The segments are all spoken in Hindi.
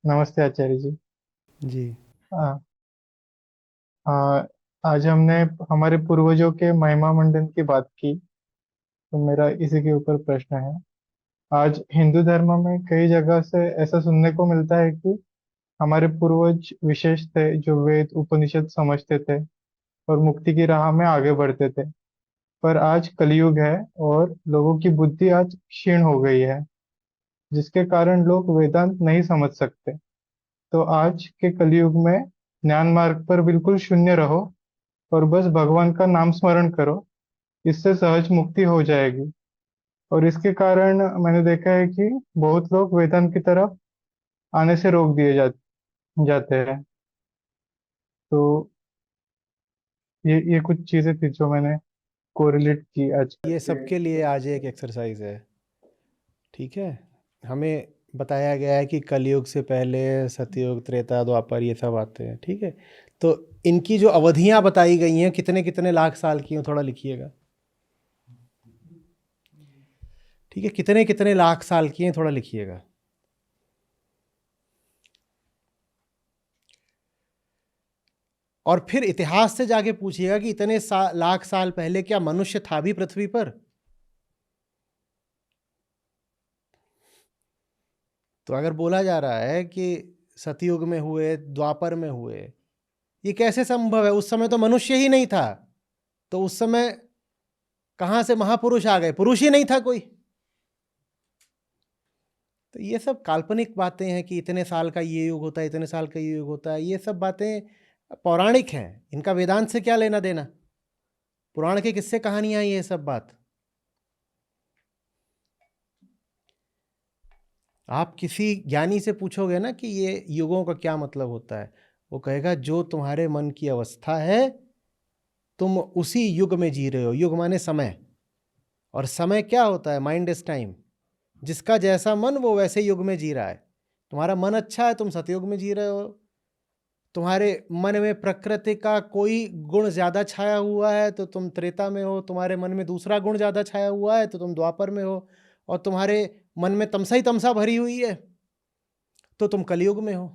नमस्ते आचार्य जी। जी। आ, आ, आज हमने हमारे पूर्वजों के महिमा मंडन की बात की। तो मेरा इसी के ऊपर प्रश्न है। आज हिंदू धर्म में कई जगह से ऐसा सुनने को मिलता है कि हमारे पूर्वज विशेष थे जो वेद उपनिषद समझते थे और मुक्ति की राह में आगे बढ़ते थे। पर आज कलयुग है और लोगों की बुद्धि आज क्षीण हो गई है, जिसके कारण लोग वेदांत नहीं समझ सकते। तो आज के कलयुग में ज्ञान मार्ग पर बिल्कुल शून्य रहो और बस भगवान का नाम स्मरण करो। इससे सहज मुक्ति हो जाएगी। और इसके कारण मैंने देखा है कि बहुत लोग वेदांत की तरफ आने से रोक दिए जाते हैं। तो ये कुछ चीजें थी जो मैंने कोरिलेट की आज ये के। सबके लिए आज एक एक्सरसाइज है। ठीक है। हमें बताया गया है कि कलयुग से पहले सतयुग, त्रेता, द्वापर ये सब आते हैं। ठीक है। तो इनकी जो अवधियां बताई गई हैं कितने कितने लाख साल की हैं, थोड़ा लिखिएगा। ठीक है, कितने कितने लाख साल की हैं, थोड़ा लिखिएगा। और फिर इतिहास से जाके पूछिएगा कि इतने लाख साल पहले क्या मनुष्य था भी पृथ्वी पर। तो अगर बोला जा रहा है कि सतयुग में हुए, द्वापर में हुए, ये कैसे संभव है? उस समय तो मनुष्य ही नहीं था। तो उस समय कहाँ से महापुरुष आ गए? पुरुष ही नहीं था कोई। तो ये सब काल्पनिक बातें हैं कि इतने साल का ये युग होता है, इतने साल का ये युग होता है। ये सब बातें पौराणिक हैं, इनका वेदांत से क्या लेना देना? पुराण के किस्से कहानियां हैं ये सब बात। आप किसी ज्ञानी से पूछोगे ना कि ये युगों का क्या मतलब होता है, वो कहेगा जो तुम्हारे मन की अवस्था है, तुम उसी युग में जी रहे हो। युग माने समय, और समय क्या होता है? Mind is time. जिसका जैसा मन वो वैसे युग में जी रहा है। तुम्हारा मन अच्छा है, तुम सतयुग में जी रहे हो। तुम्हारे मन में प्रकृति का कोई गुण ज्यादा छाया हुआ है तो तुम त्रेता में हो। तुम्हारे मन में दूसरा गुण ज्यादा छाया हुआ है तो तुम द्वापर में हो। और तुम्हारे मन में तमसा ही तमसा भरी हुई है तो तुम कलयुग में हो।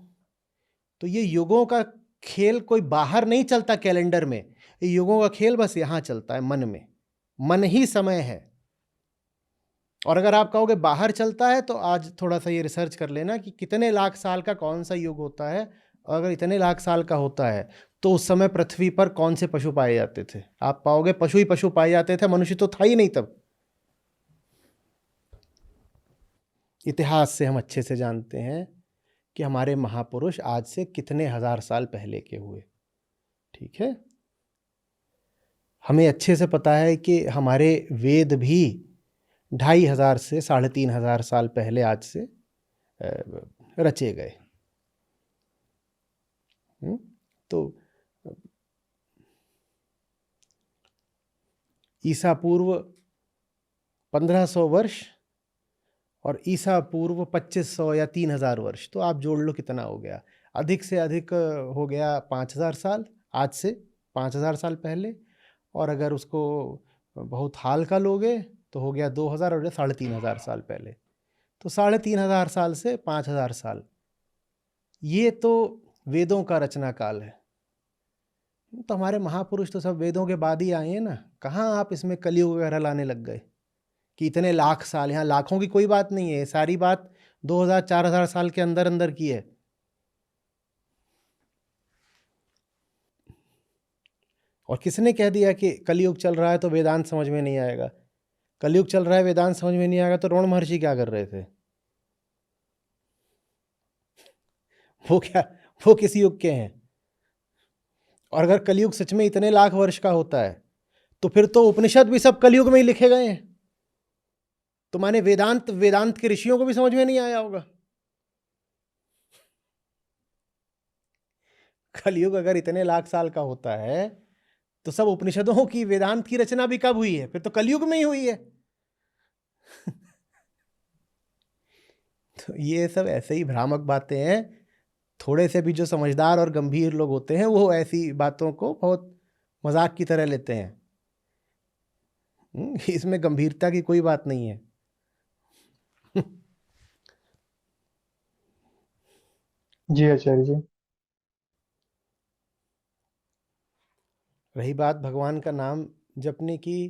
तो ये युगों का खेल कोई बाहर नहीं चलता कैलेंडर में। ये युगों का खेल बस यहां चलता है, मन में। मन ही समय है। और अगर आप कहोगे बाहर चलता है तो आज थोड़ा सा ये रिसर्च कर लेना कि कितने लाख साल का कौन सा युग होता है। और अगर इतने लाख साल का होता है तो उस समय पृथ्वी पर कौन से पशु पाए जाते थे? आप पाओगे पशु ही पशु पाए जाते थे, मनुष्य तो था ही नहीं तब। इतिहास से हम अच्छे से जानते हैं कि हमारे महापुरुष आज से कितने हजार साल पहले के हुए। ठीक है। हमें अच्छे से पता है कि हमारे वेद भी 2500 से 3500 साल पहले आज से रचे गए। तो ईसा पूर्व 1500 वर्ष और ईसा पूर्व 2500 या 3000 वर्ष, तो आप जोड़ लो कितना हो गया। अधिक से अधिक हो गया 5000 साल आज से, 5000 साल पहले। और अगर उसको बहुत हाल का लोगे तो हो गया 2000 और 3500 साल पहले। तो 3500 साल से 5000 साल, ये तो वेदों का रचना काल है। तो हमारे महापुरुष तो सब वेदों के बाद ही आए हैं ना। कहाँ आप इसमें कलयुग वगैरह लाने लग गए कि इतने लाख साल? यहाँ लाखों की कोई बात नहीं है, सारी बात 2000 4000 साल के अंदर अंदर की है। और किसने कह दिया कि कलयुग चल रहा है तो वेदांत समझ में नहीं आएगा? कलयुग चल रहा है, वेदांत समझ में नहीं आएगा तो रोण महर्षि क्या कर रहे थे? वो क्या, वो किस युग के हैं? और अगर कलयुग सच में इतने लाख वर्ष का होता है तो फिर तो उपनिषद भी सब कलयुग में ही लिखे गए हैं। तो माने वेदांत, वेदांत के ऋषियों को भी समझ में नहीं आया होगा। कलयुग अगर इतने लाख साल का होता है तो सब उपनिषदों की, वेदांत की रचना भी कब हुई है? फिर तो कलयुग में ही हुई है। तो ये सब ऐसे ही भ्रामक बातें हैं। थोड़े से भी जो समझदार और गंभीर लोग होते हैं वो ऐसी बातों को बहुत मजाक की तरह लेते हैं। इसमें गंभीरता की कोई बात नहीं है। जी आचार्य जी। रही बात भगवान का नाम जपने की,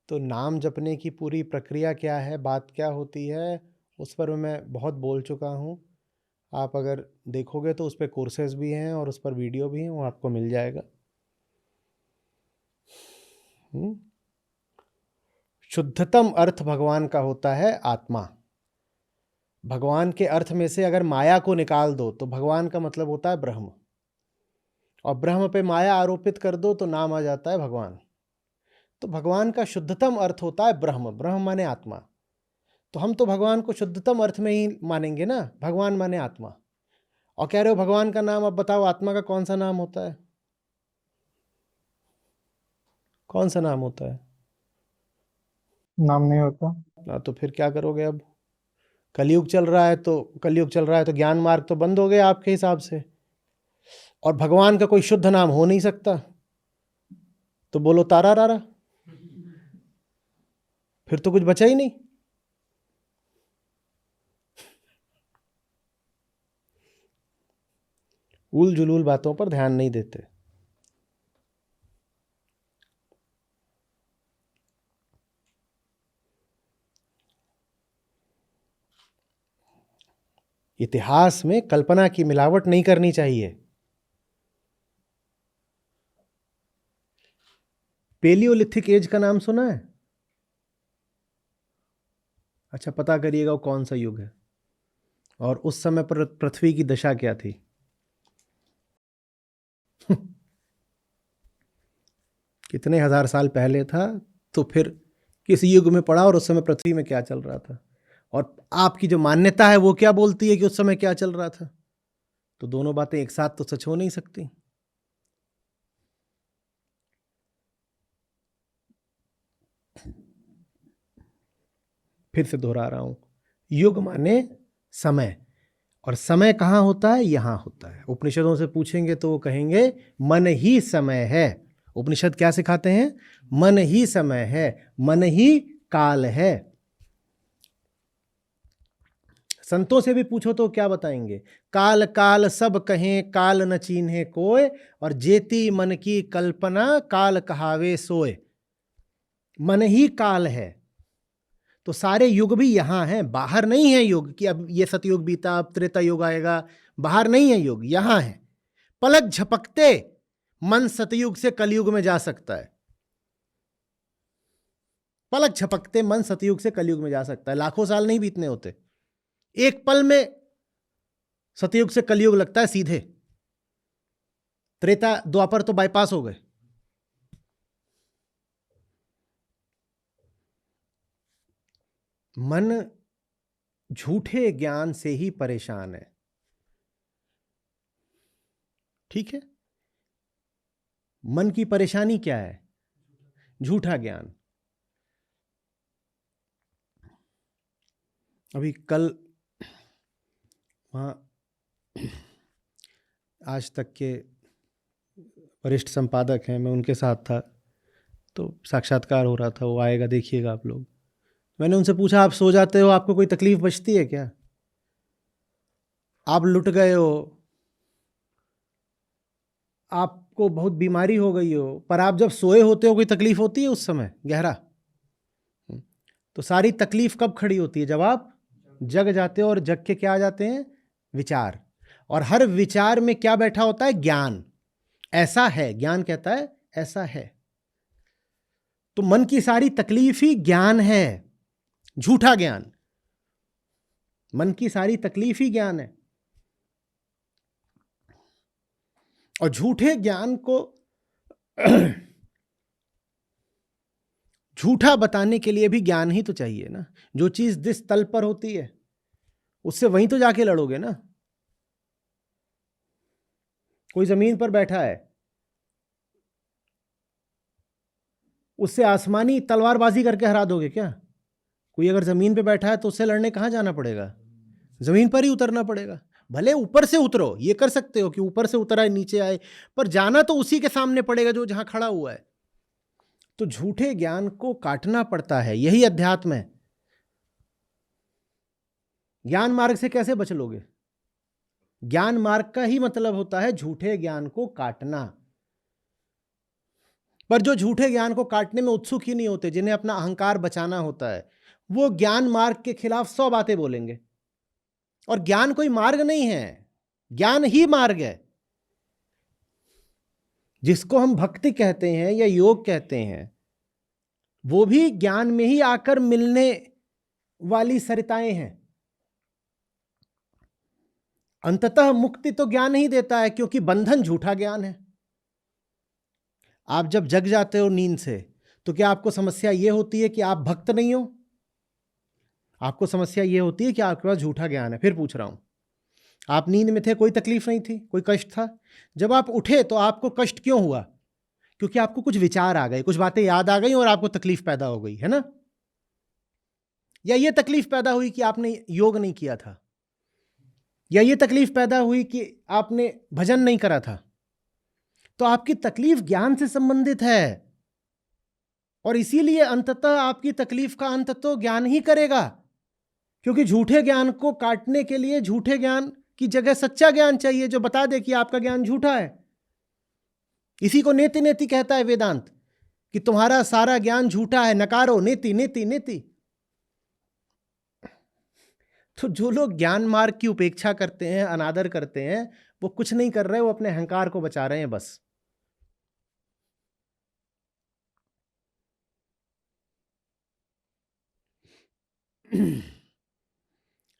तो नाम जपने की पूरी प्रक्रिया क्या है, बात क्या होती है, उस पर मैं बहुत बोल चुका हूँ। आप अगर देखोगे तो उस पर कोर्सेज भी हैं और उस पर वीडियो भी हैं, वो आपको मिल जाएगा। शुद्धतम अर्थ भगवान का होता है आत्मा। भगवान के अर्थ में से अगर माया को निकाल दो तो भगवान का मतलब होता है ब्रह्म, और ब्रह्म पे माया आरोपित कर दो तो नाम आ जाता है भगवान। तो भगवान का शुद्धतम अर्थ होता है ब्रह्म, ब्रह्म माने आत्मा। तो हम तो भगवान को शुद्धतम अर्थ में ही मानेंगे ना, भगवान माने आत्मा। और कह रहे हो भगवान का नाम, अब बताओ आत्मा का कौन सा नाम होता है? कौन सा नाम होता है? नाम नहीं होता। तो फिर क्या करोगे अब? कलयुग चल रहा है तो ज्ञान मार्ग तो बंद हो गया आपके हिसाब से, और भगवान का कोई शुद्ध नाम हो नहीं सकता। तो बोलो तारा रारा, फिर तो कुछ बचा ही नहीं। उल जुलूल बातों पर ध्यान नहीं देते। इतिहास में कल्पना की मिलावट नहीं करनी चाहिए। पेलियोलिथिक एज का नाम सुना है? अच्छा, पता करिएगा वो कौन सा युग है और उस समय पर पृथ्वी की दशा क्या थी। कितने हजार साल पहले था, तो फिर किस युग में पड़ा और उस समय पृथ्वी में क्या चल रहा था, और आपकी जो मान्यता है वो क्या बोलती है कि उस समय क्या चल रहा था। तो दोनों बातें एक साथ तो सच हो नहीं सकती। फिर से दोहरा रहा हूं, युग माने समय, और समय कहाँ होता है? यहां होता है। उपनिषदों से पूछेंगे तो वो कहेंगे मन ही समय है। उपनिषद क्या सिखाते हैं? मन ही समय है, मन ही काल है। संतों से भी पूछो तो क्या बताएंगे? काल काल सब कहें, काल न चीन्हे कोय, और जेती मन की कल्पना, काल कहावे सोए। मन ही काल है। तो सारे युग भी यहां हैं, बाहर नहीं है युग कि अब ये सतयुग बीता अब त्रेता युग आएगा। बाहर नहीं है युग, यहां है। पलक झपकते मन सतयुग से कलयुग में जा सकता है। पलक झपकते मन सतयुग से कलयुग में जा सकता है। लाखों साल नहीं बीतने होते, एक पल में सतयुग से कलयुग लगता है सीधे। त्रेता द्वापर तो बाईपास हो गए। मन झूठे ज्ञान से ही परेशान है, ठीक है? मन की परेशानी क्या है? झूठा ज्ञान। अभी कल वहां आज तक के वरिष्ठ संपादक हैं, मैं उनके साथ था, तो साक्षात्कार हो रहा था, वो आएगा देखिएगा आप लोग। मैंने उनसे पूछा, आप सो जाते हो, आपको कोई तकलीफ बचती है क्या? आप लुट गए हो, आपको बहुत बीमारी हो गई हो, पर आप जब सोए होते हो कोई तकलीफ होती है उस समय गहरा? तो सारी तकलीफ कब खड़ी होती है? जब आप जग जाते हो, और जग के क्या आ जाते हैं? विचार। और हर विचार में क्या बैठा होता है? ज्ञान। ऐसा है, ज्ञान कहता है ऐसा है। तो मन की सारी तकलीफ ही ज्ञान है, झूठा ज्ञान। मन की सारी तकलीफ ही ज्ञान है, और झूठे ज्ञान को झूठा बताने के लिए भी ज्ञान ही तो चाहिए ना। जो चीज जिस तल पर होती है उससे वहीं तो जाके लड़ोगे ना। कोई जमीन पर बैठा है, उससे आसमानी तलवारबाजी करके हरा दोगे क्या? कोई अगर जमीन पे बैठा है तो उससे लड़ने कहां जाना पड़ेगा? जमीन पर ही उतरना पड़ेगा। भले ऊपर से उतरो, ये कर सकते हो कि ऊपर से उतर आए नीचे आए, पर जाना तो उसी के सामने पड़ेगा जो जहां खड़ा हुआ है। तो झूठे ज्ञान को काटना पड़ता है, यही अध्यात्म है। ज्ञान मार्ग से कैसे बच लोगे? ज्ञान मार्ग का ही मतलब होता है झूठे ज्ञान को काटना। पर जो झूठे ज्ञान को काटने में उत्सुक ही नहीं होते, जिन्हें अपना अहंकार बचाना होता है, वो ज्ञान मार्ग के खिलाफ 100 बातें बोलेंगे। और ज्ञान कोई मार्ग नहीं है, ज्ञान ही मार्ग है। जिसको हम भक्ति कहते हैं या योग कहते हैं, वो भी ज्ञान में ही आकर मिलने वाली सरिताएं हैं। अंततः मुक्ति तो ज्ञान ही देता है, क्योंकि बंधन झूठा ज्ञान है। आप जब जग जाते हो नींद से, तो क्या आपको समस्या यह होती है कि आप भक्त नहीं हो? आपको समस्या यह होती है कि आपके पास झूठा ज्ञान है। फिर पूछ रहा हूं, आप नींद में थे, कोई तकलीफ नहीं थी, कोई कष्ट था? जब आप उठे तो आपको कष्ट क्यों हुआ? क्योंकि आपको कुछ विचार आ गए, कुछ बातें याद आ गई और आपको तकलीफ पैदा हो गई, है ना? या ये तकलीफ पैदा हुई कि आपने योग नहीं किया था, या ये तकलीफ पैदा हुई कि आपने भजन नहीं करा था। तो आपकी तकलीफ ज्ञान से संबंधित है, और इसीलिए अंततः आपकी तकलीफ का अंत तो ज्ञान ही करेगा। क्योंकि झूठे ज्ञान को काटने के लिए झूठे ज्ञान की जगह सच्चा ज्ञान चाहिए, जो बता दे कि आपका ज्ञान झूठा है। इसी को नेति नेति कहता है वेदांत, कि तुम्हारा सारा ज्ञान झूठा है, नकारो नेति नेति नेति। तो जो लोग ज्ञान मार्ग की उपेक्षा करते हैं, अनादर करते हैं, वो कुछ नहीं कर रहे, वो अपने अहंकार को बचा रहे हैं बस।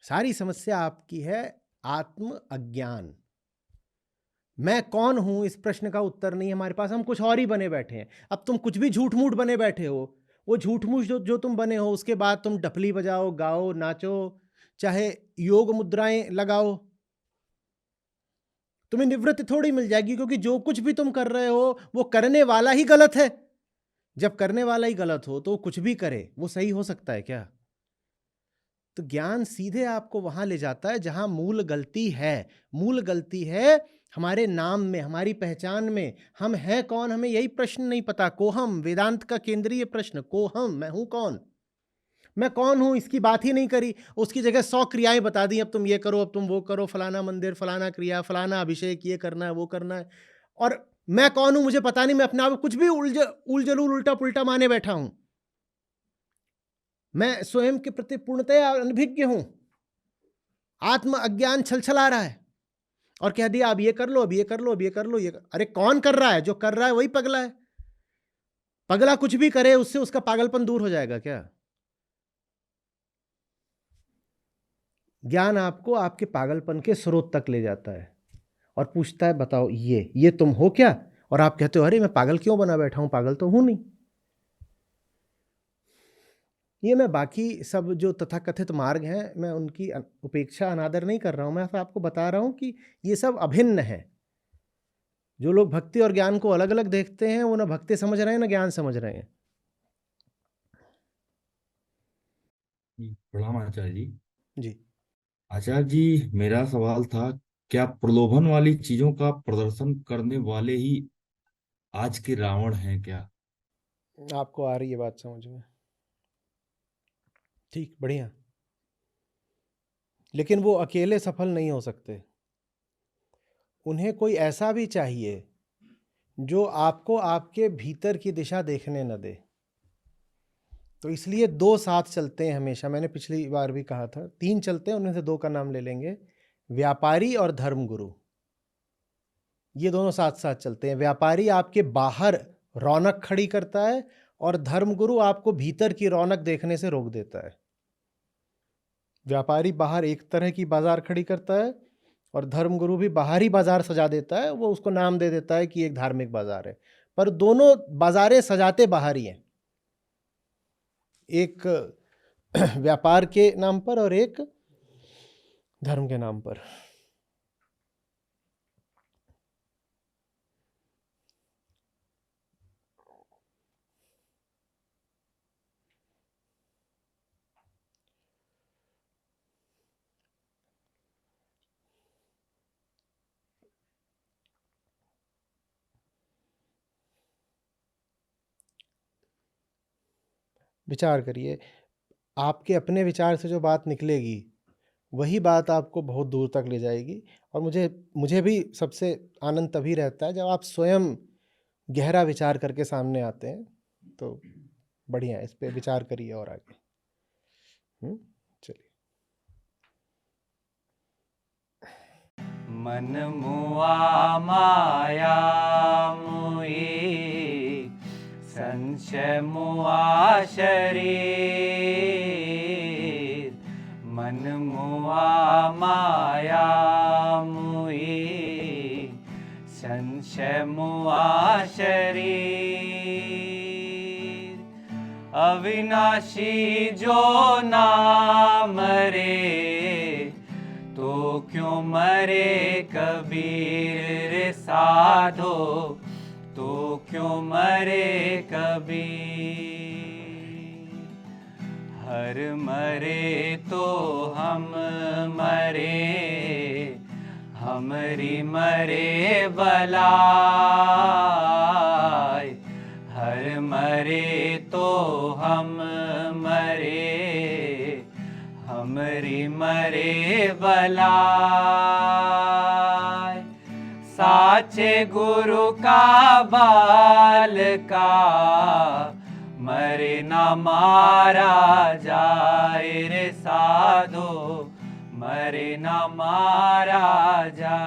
सारी समस्या आपकी है आत्म अज्ञान। मैं कौन हूं, इस प्रश्न का उत्तर नहीं हमारे पास, हम कुछ और ही बने बैठे हैं। अब तुम कुछ भी झूठ मूठ बने बैठे हो, वो झूठ मूठ जो तुम बने हो, उसके बाद तुम डफली बजाओ, गाओ, नाचो, चाहे योग मुद्राएं लगाओ, तुम्हें निवृत्ति थोड़ी मिल जाएगी। क्योंकि जो कुछ भी तुम कर रहे हो, वो करने वाला ही गलत है। जब करने वाला ही गलत हो, तो वो कुछ भी करे, वो सही हो सकता है क्या? तो ज्ञान सीधे आपको वहां ले जाता है जहां मूल गलती है। मूल गलती है हमारे नाम में, हमारी पहचान में। हम हैं कौन, हमें यही प्रश्न नहीं पता। कोहम, वेदांत का केंद्रीय प्रश्न, कोहम, मैं हूं कौन, मैं कौन हूं, इसकी बात ही नहीं करी। उसकी जगह 100 क्रियाएं बता दी, अब तुम ये करो, अब तुम वो करो, फलाना मंदिर, फलाना क्रिया, फलाना अभिषेक, ये करना है, वो करना है। और मैं कौन हूं मुझे पता नहीं, मैं अपने आप को कुछ भी उलझलूल उल्टा पुल्टा माने बैठा हूं। मैं स्वयं के प्रति पूर्णतया अनभिज्ञ हूं। आत्म अज्ञान छलछला रहा है और कह दिया अब ये कर लो, अब ये कर लो, अब ये कर लो, अरे कौन कर रहा है? जो कर रहा है वही पगला है। पगला कुछ भी करे, उससे उसका पागलपन दूर हो जाएगा क्या? ज्ञान आपको आपके पागलपन के स्रोत तक ले जाता है और पूछता है बताओ ये तुम हो क्या? और आप कहते हो अरे मैं पागल क्यों बना बैठा हूं, पागल तो हूं नहीं। ये मैं बाकी सब जो तथाकथित मार्ग हैं, मैं उनकी उपेक्षा अनादर नहीं कर रहा हूं। मैं आपको बता रहा हूं कि ये सब अभिन्न है। जो लोग भक्ति और ज्ञान को अलग अलग देखते हैं, वो ना भक्ति समझ रहे हैं ना ज्ञान समझ रहे हैं। प्रणाम आचार्य जी। जी, आचार्य जी, मेरा सवाल था, क्या प्रलोभन वाली चीजों का प्रदर्शन करने वाले ही आज के रावण हैं क्या? आपको आ रही है बात समझ में? ठीक, बढ़िया। लेकिन वो अकेले सफल नहीं हो सकते। उन्हें कोई ऐसा भी चाहिए जो आपको आपके भीतर की दिशा देखने न दे। तो इसलिए 2 साथ चलते हैं हमेशा। मैंने पिछली बार भी कहा था 3 चलते हैं, उनमें से 2 का नाम ले लेंगे, व्यापारी और धर्मगुरु। ये दोनों साथ साथ चलते हैं। व्यापारी आपके बाहर रौनक खड़ी करता है और धर्मगुरु आपको भीतर की रौनक देखने से रोक देता है। व्यापारी बाहर एक तरह की बाजार खड़ी करता है और धर्मगुरु भी बाहरी बाजार सजा देता है। वो उसको नाम दे देता है कि एक धार्मिक बाजार है, पर दोनों बाजारें सजाते बाहर ही हैं। एक व्यापार के नाम पर और एक धर्म के नाम पर। विचार करिए, आपके अपने विचार से जो बात निकलेगी वही बात आपको बहुत दूर तक ले जाएगी। और मुझे भी सबसे आनंद तभी रहता है जब आप स्वयं गहरा विचार करके सामने आते हैं। तो बढ़िया, इस पे विचार करिए और आगे। चलिए। मन मुआ माया मुई, संशय मुआ शरीर। मन मुआ माया मुई, संशय मुआ शरीर। अविनाशी जो ना मरे, तो क्यों मरे कबीर रे साधो, तो क्यों मरे कबीर। हर मरे तो हम मरे, हमरी मरे बलाय। हर मरे तो हम मरे, हमरी मरे बलाय। साचे गुरु का बाल का, मरे न मारा जाए रे साधो, मरे न मारा जाए।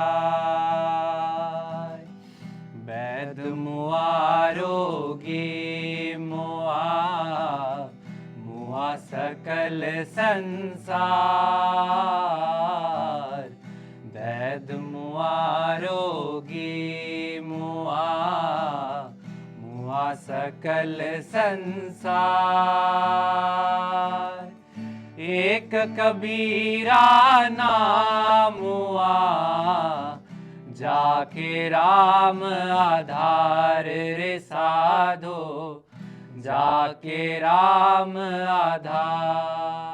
वैद मुआ रोगी मुआ, मुआ सकल संसार। वैद मुआ रोगी मुआ, मुआ सकल संसार। एक कबीरा नाम हुआ, जाके राम आधार रे साधो, जाके राम आधार।